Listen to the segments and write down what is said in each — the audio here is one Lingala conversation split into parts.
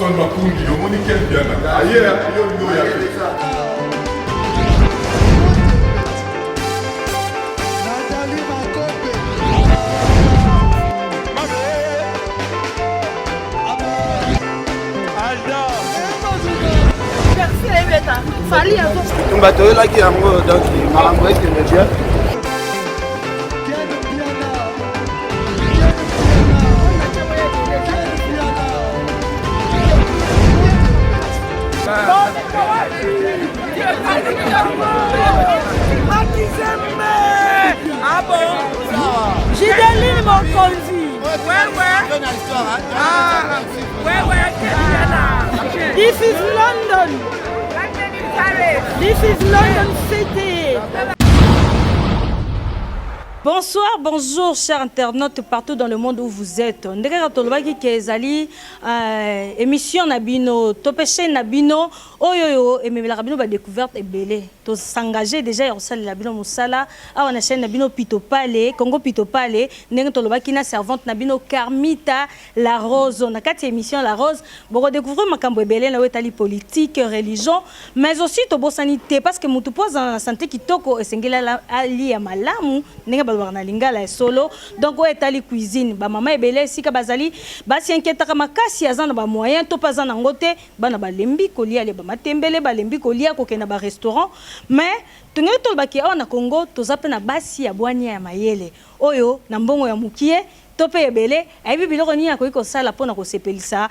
Son Makundi, au Monique Biana. Ailleurs, il y a on va te la qui a donc Maramoué qui me dit. Ah bon? J'ai des mon conduit. This is London. This is London City. Bonsoir, bonjour chers internautes partout dans le monde où vous êtes. Ndeka tolobaki kezali émission nabino, topeshe nabino, oyoyo et même la rabino ba découverte et belé. To s'engager déjà et on sale nabino musala, a on a chaîne nabino Pitopale, Congo Pitopale, ndeka tolobaki na servante nabino Carmita La Rose. On a quatre émissions La Rose, pour découvrir makambo belé na wetali politique, religion, mais aussi to bo sanité parce que mutu pose en santé kitoko esengela ali ya malamu, ndeka na lingala solo donc o etali cuisine ba mama ebele sika bazali basi inquiétaka makasi azana ba moyen to pas na ngote bana balembi kolia le ba matembele balembi kolia ko kena ba restaurant mais tungi to baki na Congo to zape na basi ya bwani ya mayele oyo na mbongo ya mukie tope ebele aibi biloko ni akoki kosala pona kosepelisa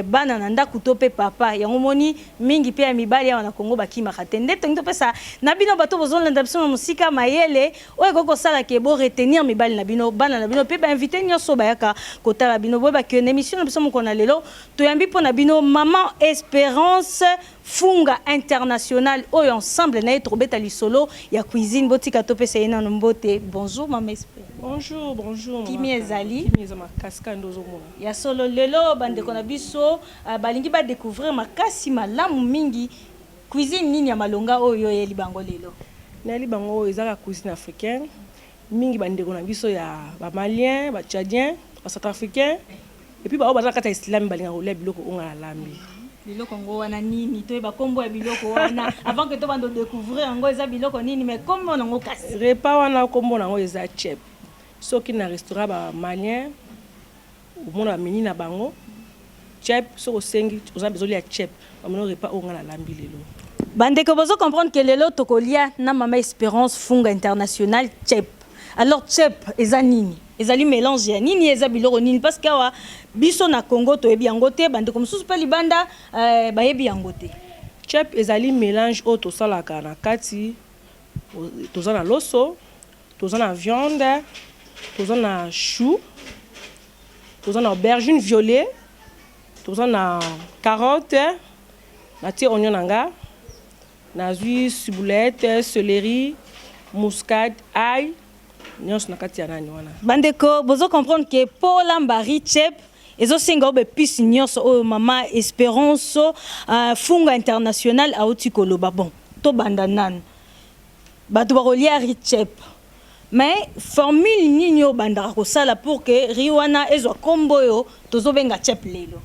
bana na ndaku tope papa yango moni mingi pe ya mibali ya na Congo bakimaka te nde tongi topesa na bino bato bozolanda biso na musika mayele oyo ekoki kosala ke bo retenir mibali na bino bana na bino pe bainvite nyonso bayaka kotala bino boye bakende émission na biso moko na lelo toyambi mpo na bino Maman Espérance Funga International oyo ensemble na etrobeta lisolo ya cuisine botika topesa yena no mbote. Bonjour Maman Espérance. Bonjour, bonjour. Kimi ezali? Kimi ezali makasika ndozo mona. Ya solo lelo bande kona biso balingi ba découvrir makasi malamu mingi cuisine nini ya malonga oyo yeli bango lelo. Na libango ezaka cuisine africaine. Mingi bande kona biso ya ba malien, ba tchadien, ba centrafricain et puis ba oba kata islam balinga ko lebi loko onga lambi. Biloko ngo wana nini to ba kombo ya biloko wana avant que to bando découvrir ngo eza biloko nini mais kombo nango kasi. Repas wana kombo nango eza chep. Soki na restaurant ba malien omona meni na bango chep soko sengi oza besoin ya chep amona repas onga na lambi lelo. Bande ko bozo comprendre que lelo tokolia na Maman Espérance Funga International chep. Alors chep eza nini? Ezali mélange ya nini eza biloko nini parce que wa biso na Congo to ebi yango te bande comme sous pa libanda ba yebi yango te. Chep ezali mélange o to salaka na kati toza na loso, toza na viande, toza na chou, toza na aubergine violet, toza na carotte, na tie oignon nanga, na zui ciboulette, céleri, muscade, ail. Nyonso na kati ya nani wana. Bandeko bozo comprendre que pour lambari chep ezo singa obe pisi nyonso o Maman Espérance Funga International auti koloba bon to banda nan bato bakolia ri chep mais formule nini o banda ko sala pour que riwana ezo kombo yo tozo benga chep lelo.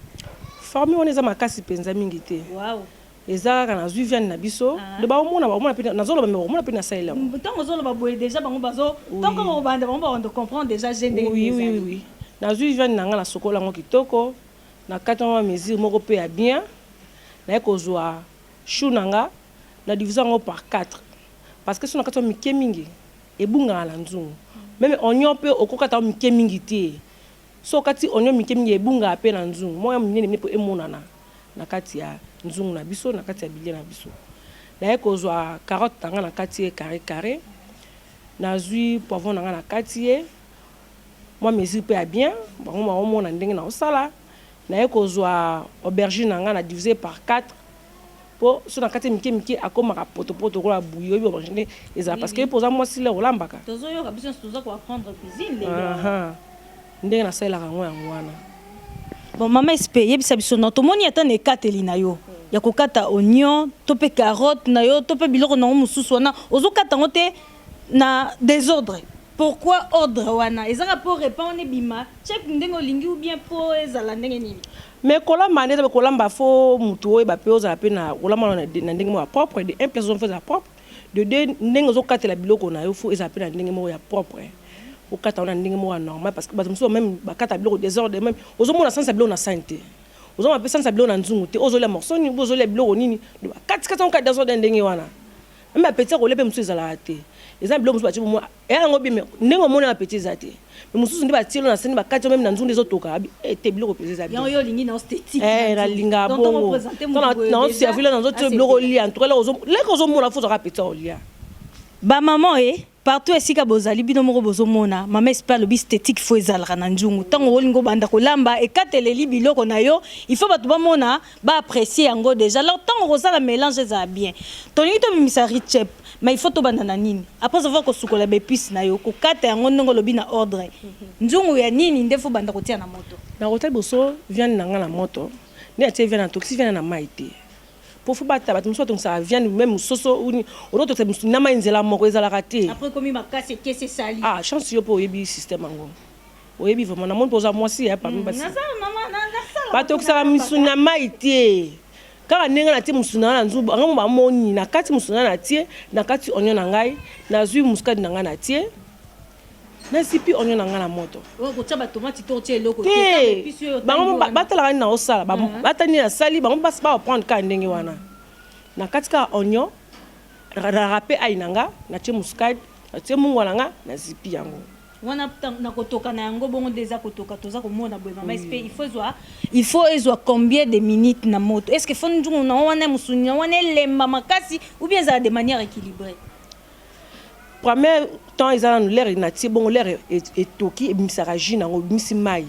Formule wana eza makasi penza mingi te. Wow. Eza kana zui viande na biso de ba omona pe na zolo ba omona pe na salela. Tant zolo ba boye déjà bango bazo tant ko banda bango ba comprendre déjà gender. Oui. Na zui viande nanga na sokola ngo kitoko na kati wa mesure moko pe ya bien na ekozwa chou nanga la division ngo par 4 parce que sona kati wa mike mingi ebunga la nzungu même oignon pe okokata mike mingi te so kati oignon mike mingi ebunga pe na nzungu moya minene pe emonana na kati ya nzungu na biso na kati ya bilia na biso na ekozwa carotte tanga na kati carré na zui poivron nanga na kati moi mesure pe ya bien bango ma omona ndenge na osala na ekozwa aubergine nanga na diviser par 4 po so na kati mike akomaka poto ko la bouillie bi aubergine eza parce que poza moi sile olambaka tozo yo kabisa tozo ko apprendre cuisine lelo ndenge na sala yango wana. Bon Maman Espé yebisa biso na tomoni ata ne kateli na yo ya kokata oignon to pe carotte na yo to pe biloko na mususu wana ozokata ngote na désordre. Pourquoi ordre wana ezaka pour répondre bima check ndenge olingi ou bien pour ezala ndenge nini? mais kolamba neza kolamba fo mutu oyo bape ozala pe na kolamba na ndenge moko ya propre de un place ozofeza propre de deux ndenge ozokatela biloko na yo fo ezala pe na ndenge moko ya propre okata wana ndenge moko ya normal parce que bato mosusu même bakata biloko désordre même ozomona sansa biloko na sante ozomona pe sansa biloko na nzungu te ozolia morceau nini ozolia biloko nini kati onka désordre ndenge wana même apeti kolia pe mosusu ezalaka te eza biloko mosusu batie bomo eyango bien ndenge omona apeti eza te mais mosusu nde batielo na sani bakati même na nzungu ezotoka te biloko peza eza bien yo olingi na esthétique nalinga bongo naoservile na nzotia biloko olia ntukala leka ozomona fo ozaka apeti olia bamaman partout esika bozali bino moko bozomona mama espère lobi esthétique fo ezalaka na nzungu ntango olingo banda kolamba ekateleli biloko na yo il faut bato bamona baapprécier yango déjà alors ntango kozala mélange ezala bien tolingi tobimisa richep mais il faut tobanda na nini après avoir kosukola baépice na yo kokata yango ndenge olobi na ordre nzungu ya nini nde fo banda kotia na moto na kotia liboso viande na nga na moto nde atie viande na toksi viande na mai te pour faut battre bato mosusu atongisa viande même soso odotokisa mosusu na mai nzela moko ezalaka te après komi makasi ekesi esali chance yo mpo oyebi système yango oyebi vraiment na moni mpo oza mwasi ya parmi basi batokisaka misu na mai te kaka ndenge natie mosu na nga na nzubu ango bamoni na kati mosu na nga natie na kati onio na ngai nazwi muskadi na ngai natie nasipi onio na nga na moto bango batalaka nini na osala batali nini nasali bango basi baprendre kaka ndenge wana na kati kaka onio narape ai na nga natie muskadi natie mungwa na nga nazipi yango wana na kotoka na yango bongo déjà kotoka toza komona boye mama il faut ezwa combien de minutes na moto est-ce que faut nzungu na wana musuni na wana lemba makasi ou bien ça de manière équilibrée premier temps ezala no l'air na tie bongo l'air etoki ebimisaka jus nango ebimisi mai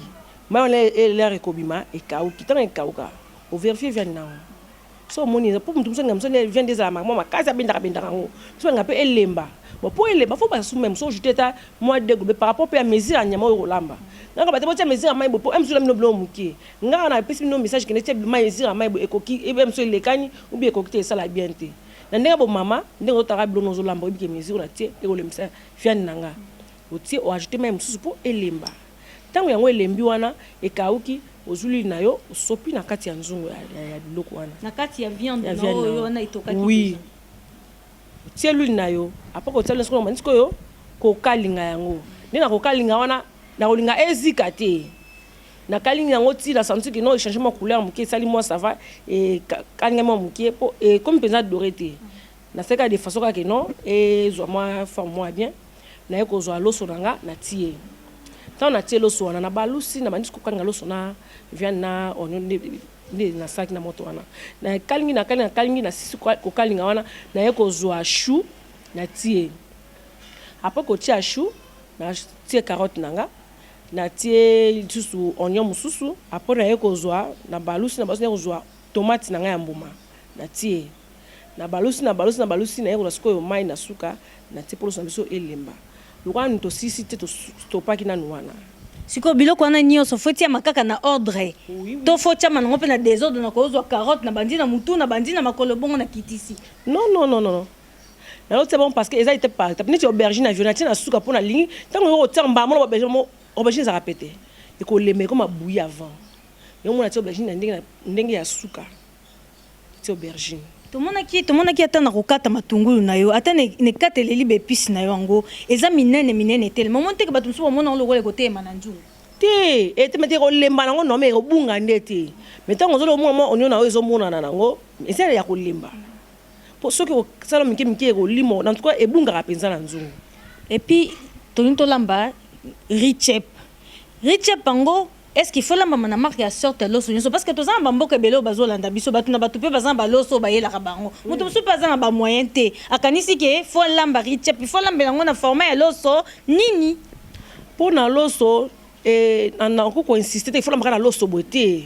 wana l'air ekobima ekauki ntango ekauka ovérifie viande nango so omoni po mutu mosu nga mosu viande ezala mwa makasi abendaka yango so nga mpe elemba po elemba fo basusu même so ojute ta mwa degobe par rapport mpe ya mesure ya nyama oyo kolamba ngaka bate botia mesure ya mai bo po emsula mino bilo mokie ngaka na pesi mino message kende tia mai mesure ya mai bo ekoki emso elekani ou bien ekoki te esala bien te na ndenge bo mama ndenge otaka bilo nozolamba oyebi ke mesure na tie ekolemisa viande na nga otie oajute mai mosusu po elemba ntango yango elembi wana ekauki ozuli na yo osopi na kati ya nzungu ya biloko wana na kati ya viande na oyo wana itokaki oui tie l'huile na yo après kotia l'huile na ndiko yo kokalinga yango ndena kokalinga wana na kolinga ezika te na kalinga yango ti la sentir que non changer ma couleur moké sali moi ça va et kalinga mo moké po et comme penza doré te na seka de façon que non et zo moi forme moi bien na yeko zo loso nanga na tie tant na tie loso wana na balusi na bandiko kanga loso na viande na oignon nde na sac na moto wana na kalingi na sisi ko kalinga wana na yeko zo chou na tie après ko tia chou na tie carotte nanga na tie susu oignon mususu après na yeko zo na balusi na zo tomate nanga ya mbuma na tie na balusi na yeko na sikoyo mai na suka na tie polo na biso elemba lokwa to sisi te to stopaki na wana siko biloko wana nyonso faut tia makaka na ordre to faut tia manango pe na désordre na kozwa carotte na bandi na mutu na bandi na makolo bongo na kitisi non na c'est bon parce que eza été par étape ni aubergine avion na tia na suka pona lingi tango yo tia mbamo na aubergine za répéter et ko leme comme bouilli avant yo mona tia aubergine na ndenge ya suka tia aubergine tomonaki ata na kokata matungulu na yo ata ne kateleli baépice na yo yango eza minene tele momo teke bato mosusu bamona ngo lokola ekoteyema na nzungu te ete mete kolemba nango nome ekobunga nde te me ntango ozoloba omona mwa onio na oyo ezomonana nango esala ya kolemba po soki osala mike ekolima na tout cas ebungaka mpenza na nzungu epuis tolingi tolamba richep yango est-ce qu'il faut la maman na marque ya sorte loso nyonso parce que toza na bamboka ebele oyo bazolanda biso bato na bato mpe baza na baloso oyo bayelaka bango moto mosusu mpe aza na bamoyen te akanisi ke fo lamba richep fo lambela yango na format ya loso nini mpo na loso nako koinsiste te ifo lambaka na loso boye te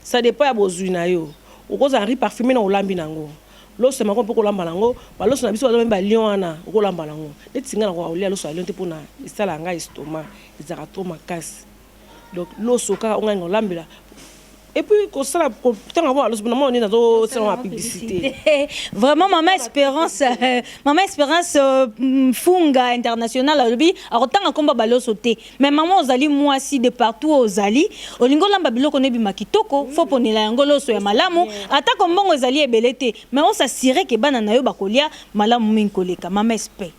ça dépend ya bozwi na yo okozala ri parfume na olambi nango loso emako mpo kolamba nango baloso na biso baza mpe balion wana okolamba nango neti nga na kolia loso ya lion te mpona esalaka ngai estoma ezalaka tro makasi donc loso kaka ongai ngolambela et puis quand ça tant avoir alors on est dans la publicité. Vraiment Maman Espérance funga international lobi akotanga komba balo sauté mais maman ozali moi si de partout ozali olingo lamba biloko ne bima kitoko faut ponela yango loso ya malamu ata kombongo ezali ebelete mais on s'assurer que bana na yo bakolia malamu mingi koleka Maman Espé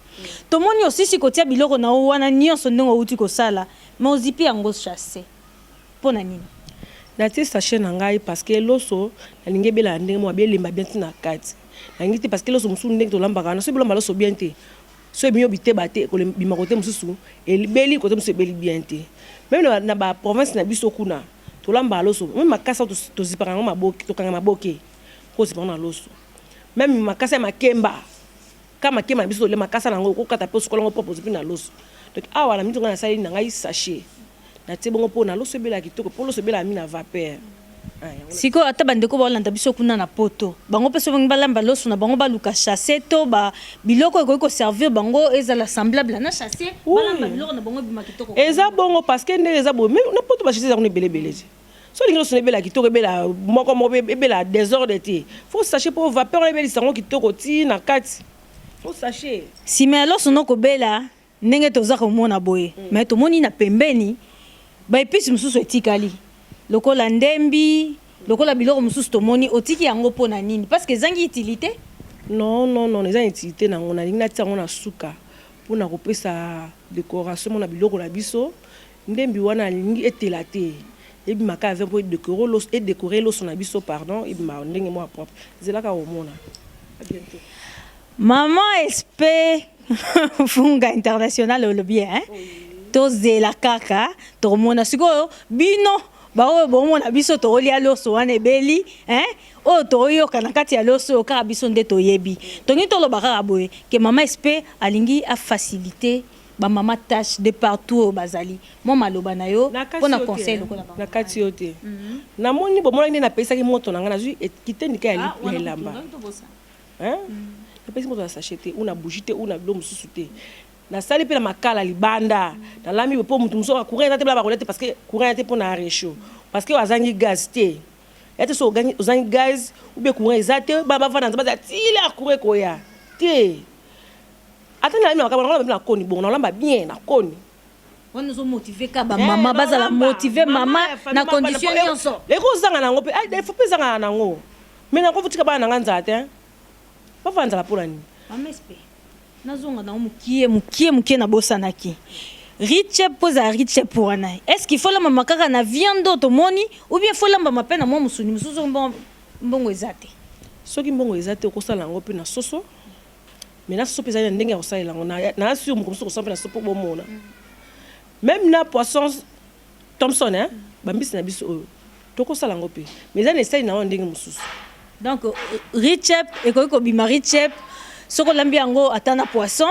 tomoni aussi si kotia biloko na wana nyonso ndongo uti kosala mais ozipi yango chasser pona nini natie sachet na ngai parce que loso nalingi bela ndenge mo belemba bien na kati nalingi te parce que loso musu ndenge to lambaka na so bilomba loso bien te so ebinyo bite bate ko bima kote mususu elibeli kote musu ebeli bien te même na ba province na biso kuna to lamba loso même makasa to zipaka ngo maboki to kanga maboki ko zipaka na loso même makasa makemba kama kema biso le makasa nango ko kata pe sokola ngo propose pe na loso donc awa na mito na sali na ngai sachet na tebongo po na loso bela kitoko po loso bela mina vapeur siko ata bandeko balanda biso kuna na poto bango peso bango balamba loso na bango baluka chasser to ba biloko ko servir bango ezala semblable na chasser balamba biloko na bango bima kitoko eza bongo parce que ndenge eza bo même na poto ba chasser za ko belé so lingi loso bela kitoko bela moko bela désordre te faut sachet pour vapeur bela sango kitoko ti na kati faut sachet si mais loso no ko bela ndenge toza ko mona boye mais to moni na pembeni ba episi mususu etikali lokola ndembi lokola biloko mususu tomoni otiki yango pona nini parce que zangi utilité non eza utilité nango na lingi natia ngo na suka pona kopesa décoration mona biloko na biso ndembi wana lingi etela te ebimaka avec pour décorer loso na biso pardon ebima ndenge mo propre zelaka omona à bientôt Maman Espé funga international le bien tozela kaka tomona sikoyo bino baoyo bomona biso tolia loso wana ebeli o toyoka na kati ya loso kaka biso nde toyebi tongi toloba kaka boye ke Maman Espé alingi a faciliter ba mama tâche de partout bazali mo maloba na yo pona conseil lokola na kati yo te na moni bomona nde na pesa ki moto na ngana zui kitendika ya lamba na pesa moto na sachete una bougie una bilo mususu te na sali pe na makala libanda na lami po mutu muso courant te bla ba rolete parce que courant te pona réchaud parce que wazangi gaz te ete so ozangi gaz ou be courant ezate ba vana nzaba tile a courant koya te atana lami makala na koni bon na lamba bien na koni on nous motiver ka ba mama bazala motiver mama na condition nyonso leko zanga nango pe il faut pe zanga nango mais na ko futika ba na nganza te ba vanza la polani Maman Espé nazonga na mukie na bosanaki riche poza riche pour ana est-ce qu'il faut la mama kaka na viande to moni ou bien faut la mama pe na mo musuni mususu mbongo ezate soki mbongo ezate ko sala ngo pe na soso mais na soso pesa ndenge ya kosala ngo na sur mo mususu ko sala na sopo bomona même na poisson Thomson bambisi na biso to ko sala ngo pe mais za essaye na ndenge mususu donc riche et ko bima riche soko lambi yango atana poisson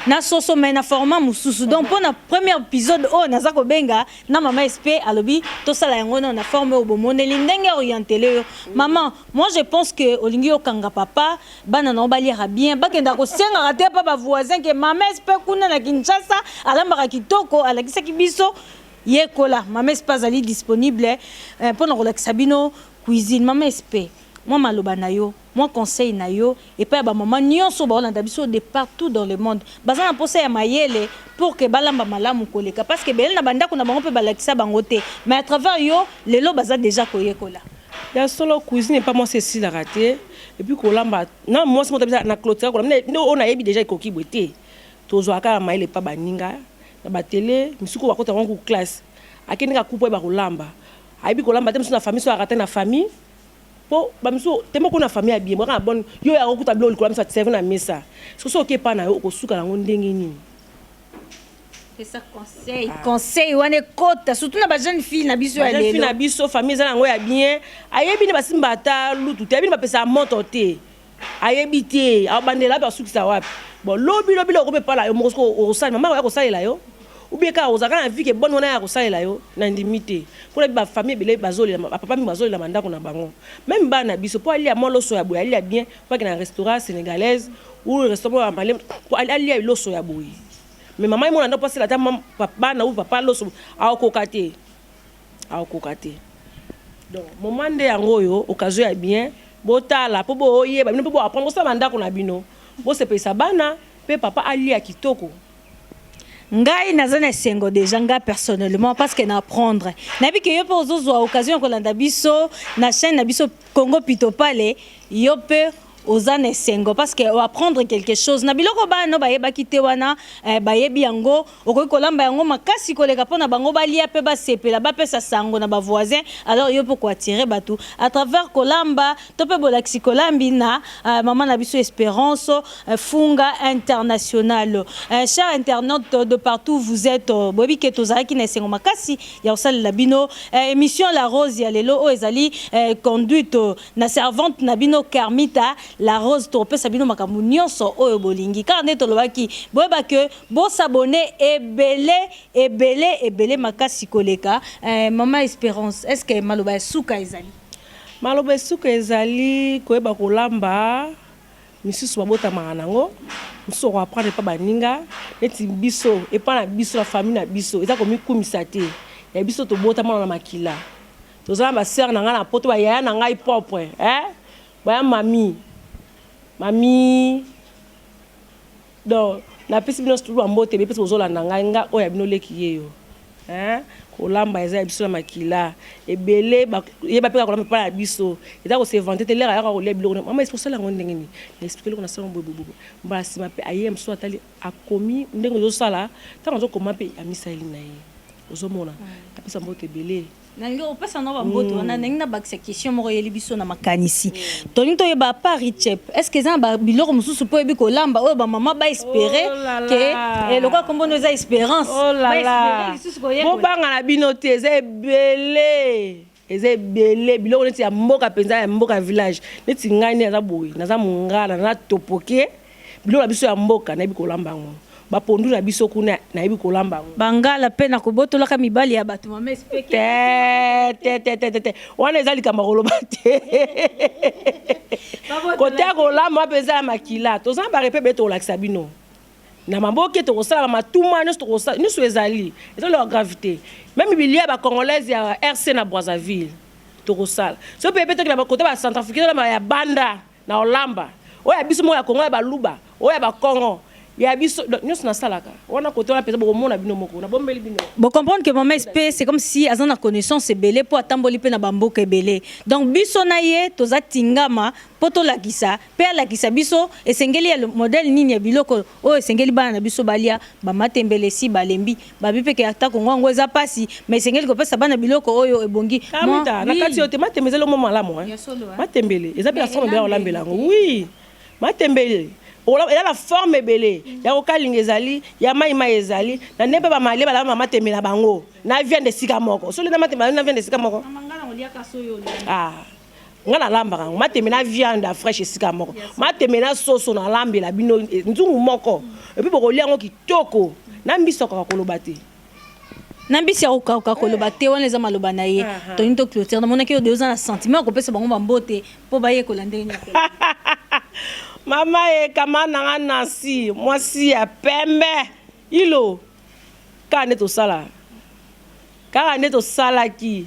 na soso mais na format mususu donc pour na premier épisode naza ko benga na Maman Espé alobi to sala yango na forme obomone lindenge orienté maman moi je pense que olingi okanga papa bana na obaliera bien bakenda ko senga raté papa voisin que Maman Espé kuna na Kinshasa alamba kitoko alakisa kibiso yekola Maman Espé azali disponible pour na relaxa bino cuisine Maman Espé moi maloba na yo moi conseil na yo et pas ba maman nyonso ba olanda biso de partout dans le monde bazana posa ya mayele pour que balamba malamu koleka parce que bel na banda kuna bango pe balakisa bango te mais à travers yo lelo baza déjà koyekola ya solo cuisine pas moi c'est si la raté et puis kolamba na moi c'est mon na clôture kolamba on a yebi déjà ikoki boté tozwa ka mayele pa baninga na ba télé misuko bakota wangu classe akenika kupo ba kolamba ayebi kolamba te na famille so raté na famille po bamiso temo ko na famille bien moi bonne yo ya ko tablo ko amisa serve na mesa so ke pa na yo ko suka ngo ndenge nini c'est ça conseil wane kota surtout na ba jeune fille na biso ya lelo jeune fille na biso famille za ngo ya bien ayebi ne basimba ta lutu te ayebi ne bapesa moto te ayebi te abandela ba sukisa wapi bon lobi ko pe pala yo mo ko sala mama ko sala yo ou bien ka ozaka na vie ke bonne wana ya ko sala yo na limité pour ba famille bele bazoli papa mi bazoli la mandako na bango même ba na biso po ali ya moloso ya boye ali ya bien pas que na restaurant sénégalaise ou restaurant malais po ali ya loso ya boye mais maman mo na passer la ta papa na ou papa loso a kokate Donc moment nde yango yo occasion ya bien botala po boyeba bino po bo apprendre ça bandako na bino bo se pesa bana pe papa ali ya kitoko. Ngai nazana sengo déjà nga personnellement parce que na apprendre nabi que yo po zozwa occasion ko landa biso na chaîne na biso Congo Pito Pale yo pe ozane sengo parce que on apprendre quelque chose na biloko ba no bayeba kite wana bayebi yango okoki kolamba yango makasi koleka pona bango balia pe ba sepela ba pesa sango na ba voisin alors yo pourquoi attirer batou à travers kolamba to pe bolaxi kolambi na maman na biso Espérance Funga International. Chers internautes de partout vous êtes bobi ke tozaki na sengo makasi ya osala la bino émission La Rose ya lelo o ezali conduite na servante na bino Carmita La Rose topé sabino makambu nyonso oyo bolingi car neto lobaki boyeba que bo s'abonner ebele makasi koleka. Maman Espérance, est-ce que maloba suka ezali koyeba kolamba misusu babota manango misusu ko apprendre pa baninga eti biso et pas na biso la famille na biso eza komi kumisa te ya biso to bota mana na makila tozala ba sœur na nga na poto ba yaya na ngai propre ba mami donc na pesi bino stu ambote be pesi bozolanda ngai nga oya bino leki yeyo kolamba eza biso na makila ebele yeba pe kolamba pa na biso eza ko se vanter te lera ya ko lebi lo mama expliquer la ndenge ni expliquer lo na salon bobo mba sima pe ayem so atali akomi ndenge zo sala tango zo koma pe amisa eli na ye ozomona apesa mbote ebele nangi opesa no bamboto wana nangi na bakisa question moko yeli biso na makanisi toni to yeba Paris chep est-ce que ça ba biloko mususu po yebi kolamba oyo ba mama ba espérer que et lokwa kombo no za Espérance ba espérer bo banga na bino te ezebele biloko neti ya mboka penza ya mboka village neti ngani aza boyi naza mungala na topoke biloko na biso ya mboka na yebi kolamba ngo bapondu na biso kuna na yebi kolamba bangala pe na kobotolaka mibali ya bato mama espeke wana eza likamba koloba te kote ya kolamba mpenza ya makila tozala barepe be tolakisa bino na maboke tokosala matuma nyonso ezali ezaloka gravité même bilia ya bacongolaise ya RC na Brazzaville tokosala so pepe tokila kote bacentrafrique ya banda na olamba oyo ya biso moko ya Congo ya baluba oyo ya bakongo ya biso nyonso na salaka wana kote wana pesa bokomona bino moko na bombeli bino bon comprendre que maman SP c'est comme si azana connaissance ebele po atamboli pe na bamboka ebele donc biso na ye toza tingama po tolakisa pe alakisa biso esengeli ya modèle nini ya biloko oyo esengeli bana na biso balia bamatembele si balembi babi pe ke ata kongo ngo eza pasi mais esengeli kopesa bana biloko oyo ebongi kamita na kati yote matembele lo mama malamu matembele eza pe la forme bien olambela ngo oui matembele il a la forme ebele ya kokalinga ezali ya maima ezali na nempe ba mali bala mama temela bango na viande sika moko so le na matemela na viande sika moko ngana lamba ngo matemela viande fraîche sika moko matemela soso na lambela bino nzungu moko et puis bokolia ngo kitoko na mbiso ka koloba te na mbisi ya kokauka koloba te wana eza maloba na ye toni to clôture na monaki yo deux ans na sentiment kopesa bango bambote po baye kolanda ndenge mama kama nanga nasi mwasi ya pembe ilo kaka nde tosalaki ndenge nde tosalaki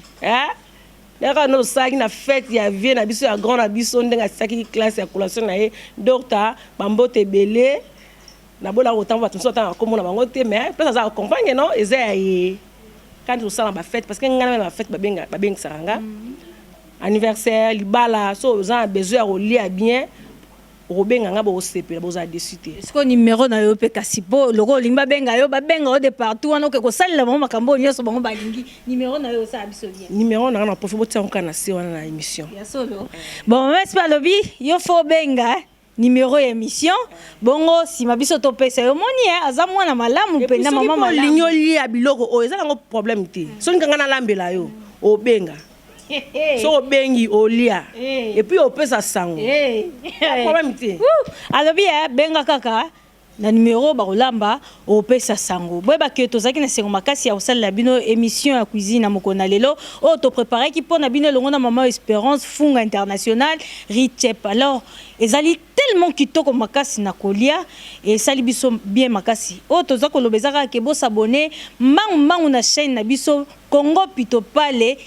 na fête ya vie na biso ya grand na biso ndenge asaki classe ya collation na ye docteur bambote ebele nabola kotambo bato mosusu atanga komona bango te mais place aza accompagne non eza ya ye kaka nde tosala bafête parce que ngana meme bafête babengisaka nga anniversaire libala so oza na besoin ya kolia bien robenga nga bo sepela boza décité est-ce que numéro na yo pe kasi po loko limba benga yo ba benga o de partout wana ko salela bango makambo nyonso bango balingi numéro na yo sa biso bien numéro na profite botia nkana se wana na émission ya solo bon merci pas lobby yo fo benga numéro ya émission bongo si mabiso to pesa yo moni aza mwana malamu pe na mama malamu linyo lia biloko o eza ngo problème te so nganga na lambela yo o benga so bengi olia et puis opesa sango problème te alobi benga kaka na numéro bakolamba opesa sango boyeba ke tozaki na sengo makasi ya kosalela bino émission ya cuisine na mokona lelo oyo toprépare ki mpo na bino elongo na mama Espérance Funga International Richep alors ezali tellement kitoko makasi na kolia esali biso bien makasi oyo toza koloba eza kaka ke bosabone mbangu na chaîne na biso Congo Pito Pale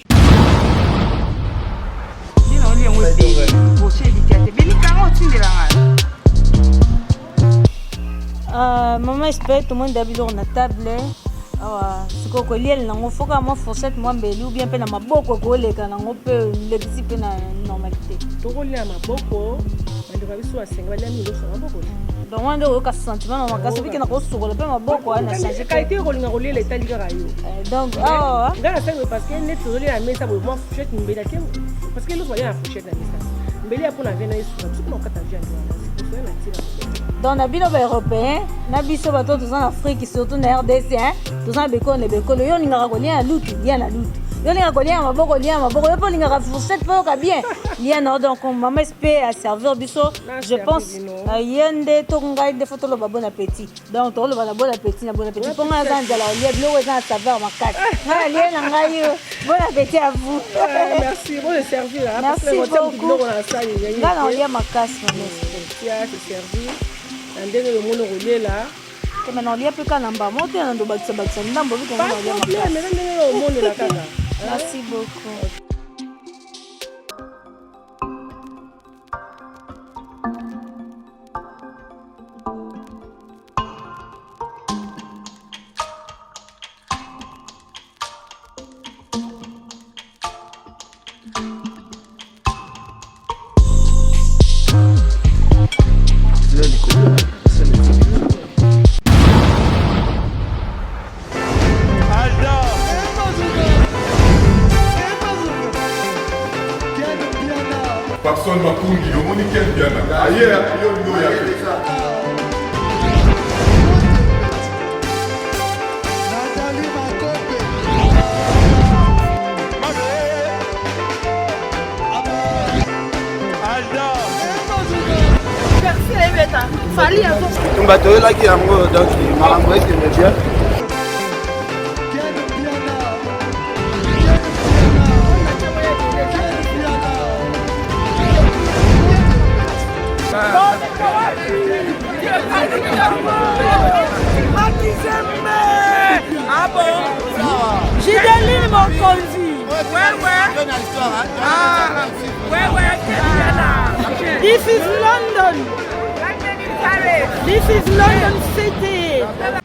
Maman espère tout le monde d'habitude on a table. Ce que liel nango foka moi fourchette moi mbeli ou bien pe na maboko ko leka nango pe lebisi pe na normalité. To ko lia maboko, bandi ba biso asenga bali ami lo so maboko. Donc on doit ka sentiment na makasi biki na ko sukolo pe maboko na changer qualité ko linga ko lia leta lika rayo. Donc ngana senga parce que net to lia mesa bo moi fourchette mbeli ke parce que lo so lia fourchette na mesa. Mbeli apona vena isu, biso ko kata viande wana. So na tira. Dans les pays européens, les pays en Afrique, surtout en RDC, tous en béco, les béco, les gens qui ont à l'outil, il y a la lutte. Les gens qui ont à maboko, il y a maboko, il y a fourchette, bien. Il y a donc maman espère à servir biso. Je pense il y a des tonga des photos le bon appétit. Donc tout le bon appétit, bon appétit. Pour moi ça la il y a de l'eau et ça saveur ma carte. Bon appétit à vous. Merci, bon de servir. Merci beaucoup. Là on y a ma casse maman espère. Tu as servi. Ndenge le monde relé là que maintenant il y a plus qu'à namba monter dans le baksa ndambo bi comment on y a ma place. Mais ndenge le monde là kaka. Merci beaucoup. Personne m'a connu, le monde est bien. Ailleurs, il y a une On va te là qui a donc il m'a envoyé que le bien. Ah bon? J'ai donné mon conduit. Ouais. Ah, ouais. This is London. This is London City.